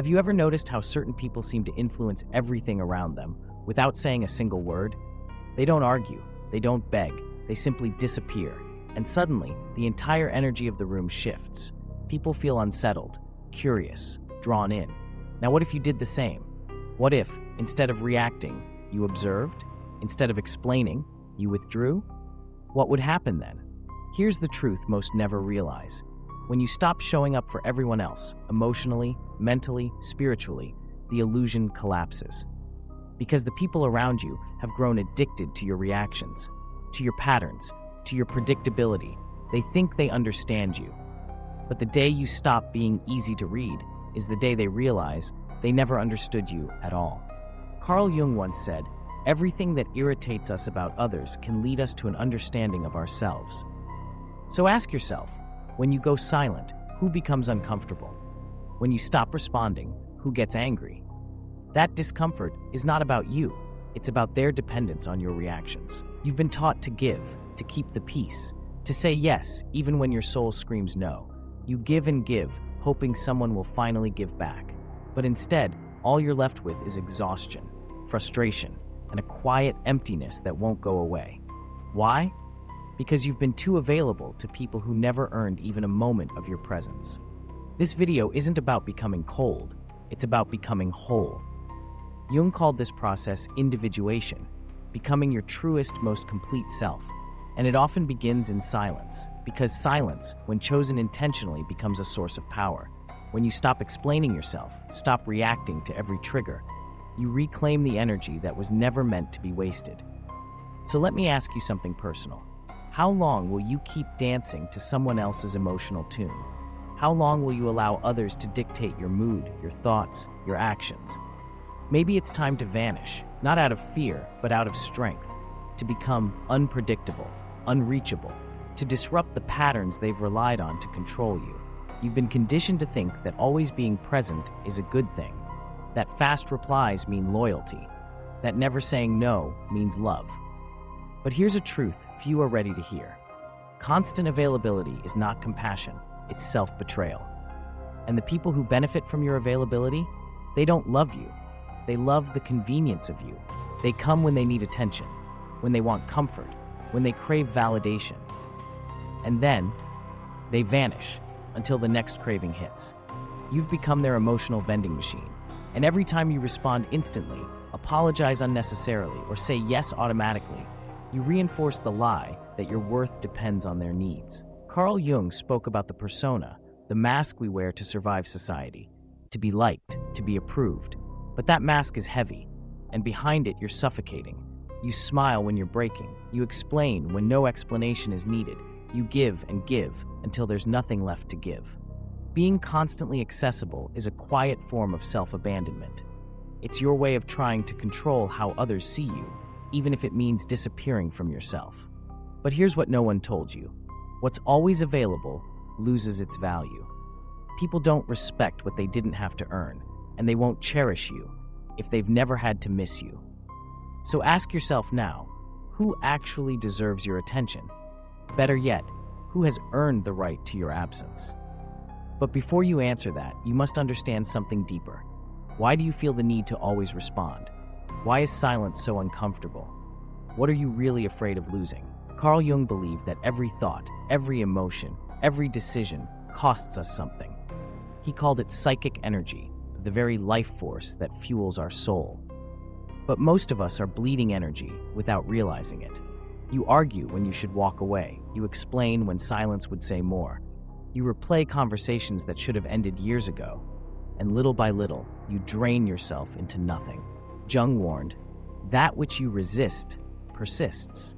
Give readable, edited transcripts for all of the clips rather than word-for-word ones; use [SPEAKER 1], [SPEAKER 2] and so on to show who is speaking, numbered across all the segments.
[SPEAKER 1] Have you ever noticed how certain people seem to influence everything around them without saying a single word? They don't argue, they don't beg, they simply disappear, and suddenly the entire energy of the room shifts. People feel unsettled, curious, drawn in. Now what if you did the same? What if, instead of reacting, you observed? Instead of explaining, you withdrew? What would happen then? Here's the truth most never realize. When you stop showing up for everyone else, emotionally, mentally, spiritually, the illusion collapses. Because the people around you have grown addicted to your reactions, to your patterns, to your predictability. They think they understand you. But the day you stop being easy to read is the day they realize they never understood you at all. Carl Jung once said, "Everything that irritates us about others can lead us to an understanding of ourselves." So ask yourself, when you go silent, who becomes uncomfortable? When you stop responding, who gets angry? That discomfort is not about you, it's about their dependence on your reactions. You've been taught to give, to keep the peace, to say yes even when your soul screams no. You give and give, hoping someone will finally give back. But instead, all you're left with is exhaustion, frustration, and a quiet emptiness that won't go away. Why? Because you've been too available to people who never earned even a moment of your presence. This video isn't about becoming cold, it's about becoming whole. Jung called this process individuation, becoming your truest, most complete self. And it often begins in silence, because silence, when chosen intentionally, becomes a source of power. When you stop explaining yourself, stop reacting to every trigger, you reclaim the energy that was never meant to be wasted. So let me ask you something personal. How long will you keep dancing to someone else's emotional tune? How long will you allow others to dictate your mood, your thoughts, your actions? Maybe it's time to vanish, not out of fear, but out of strength, to become unpredictable, unreachable, to disrupt the patterns they've relied on to control you. You've been conditioned to think that always being present is a good thing, that fast replies mean loyalty, that never saying no means love. But here's a truth few are ready to hear. Constant availability is not compassion, it's self-betrayal. And the people who benefit from your availability, they don't love you. They love the convenience of you. They come when they need attention, when they want comfort, when they crave validation. And then, they vanish until the next craving hits. You've become their emotional vending machine. And every time you respond instantly, apologize unnecessarily, or say yes automatically, you reinforce the lie that your worth depends on their needs. Carl Jung spoke about the persona, the mask we wear to survive society, to be liked, to be approved. But that mask is heavy, and behind it you're suffocating. You smile when you're breaking, you explain when no explanation is needed, you give and give until there's nothing left to give. Being constantly accessible is a quiet form of self-abandonment. It's your way of trying to control how others see you, even if it means disappearing from yourself. But here's what no one told you. What's always available loses its value. People don't respect what they didn't have to earn, and they won't cherish you if they've never had to miss you. So ask yourself now, who actually deserves your attention? Better yet, who has earned the right to your absence? But before you answer that, you must understand something deeper. Why do you feel the need to always respond? Why is silence so uncomfortable? What are you really afraid of losing? Carl Jung believed that every thought, every emotion, every decision costs us something. He called it psychic energy, the very life force that fuels our soul. But most of us are bleeding energy without realizing it. You argue when you should walk away. You explain when silence would say more. You replay conversations that should have ended years ago. And little by little, you drain yourself into nothing. Jung warned, that which you resist persists.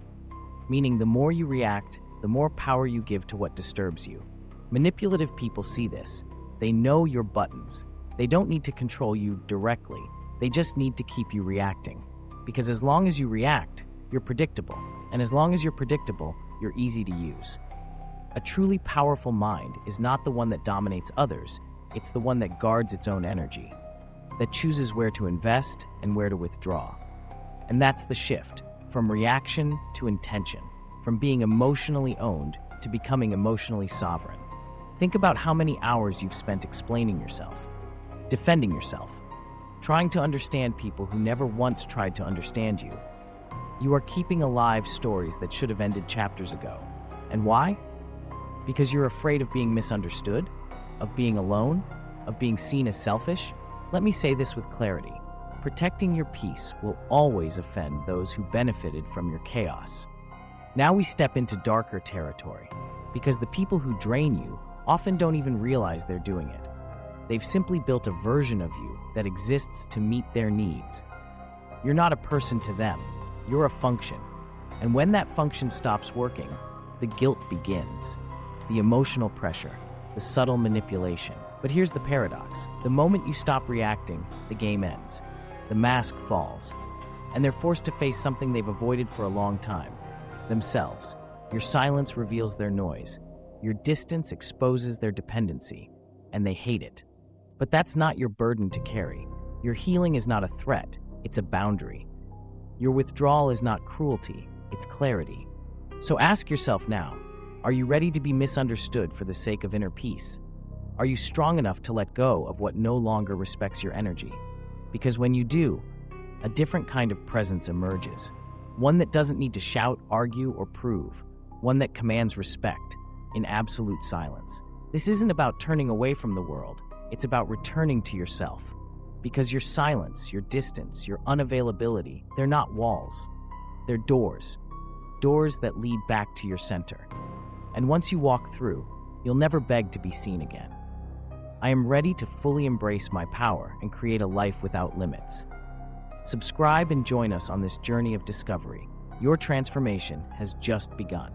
[SPEAKER 1] Meaning the more you react, the more power you give to what disturbs you. Manipulative people see this. They know your buttons. They don't need to control you directly. They just need to keep you reacting. Because as long as you react, you're predictable. And as long as you're predictable, you're easy to use. A truly powerful mind is not the one that dominates others, it's the one that guards its own energy, that chooses where to invest and where to withdraw. And that's the shift, from reaction to intention, from being emotionally owned to becoming emotionally sovereign. Think about how many hours you've spent explaining yourself, defending yourself, trying to understand people who never once tried to understand you. You are keeping alive stories that should have ended chapters ago. And why? Because you're afraid of being misunderstood, of being alone, of being seen as selfish? Let me say this with clarity. Protecting your peace will always offend those who benefited from your chaos. Now we step into darker territory, because the people who drain you often don't even realize they're doing it. They've simply built a version of you that exists to meet their needs. You're not a person to them, you're a function. And when that function stops working, the guilt begins, the emotional pressure, the subtle manipulation. But here's the paradox. The moment you stop reacting, the game ends. The mask falls, and they're forced to face something they've avoided for a long time, themselves. Your silence reveals their noise. Your distance exposes their dependency, and they hate it. But that's not your burden to carry. Your healing is not a threat, it's a boundary. Your withdrawal is not cruelty, it's clarity. So ask yourself now, are you ready to be misunderstood for the sake of inner peace? Are you strong enough to let go of what no longer respects your energy? Because when you do, a different kind of presence emerges. One that doesn't need to shout, argue, or prove. One that commands respect in absolute silence. This isn't about turning away from the world. It's about returning to yourself. Because your silence, your distance, your unavailability, they're not walls. They're doors. Doors that lead back to your center. And once you walk through, you'll never beg to be seen again. I am ready to fully embrace my power and create a life without limits. Subscribe and join us on this journey of discovery. Your transformation has just begun.